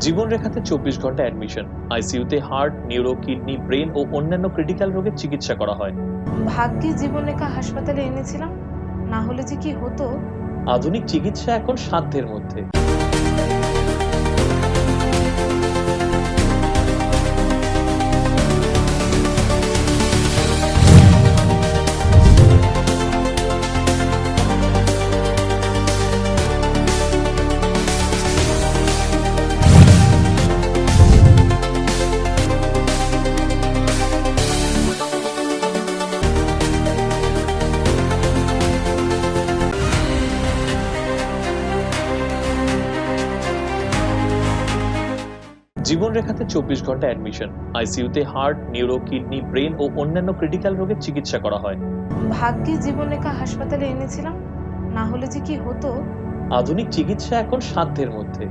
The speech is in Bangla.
জীবনরেখাতে ২৪ ঘন্টা অ্যাডমিশন। আইসিইউতে হার্ট, নিউরো, কিডনি, ব্রেন ও অন্যান্য ক্রিটিক্যাল রোগের চিকিৎসা করা হয়। ভাগ্যে জীবনরেখা হাসপাতালে এনেছিলাম, না হলে যে কি হতো। আধুনিক চিকিৎসা এখন সাধ্যের মধ্যে। জীবনরেখাতে ২৪ ঘন্টা অ্যাডমিশন। আইসিইউতে হার্ট, নিউরো, কিডনি, ব্রেন ও অন্যান্য ক্রিটিক্যাল রোগের চিকিৎসা করা হয়। ভাগ্যে জীবনরেখা হাসপাতালে এনেছিলাম, না হলে যে কি হতো। আধুনিক চিকিৎসা এখন সাধ্যের মধ্যে।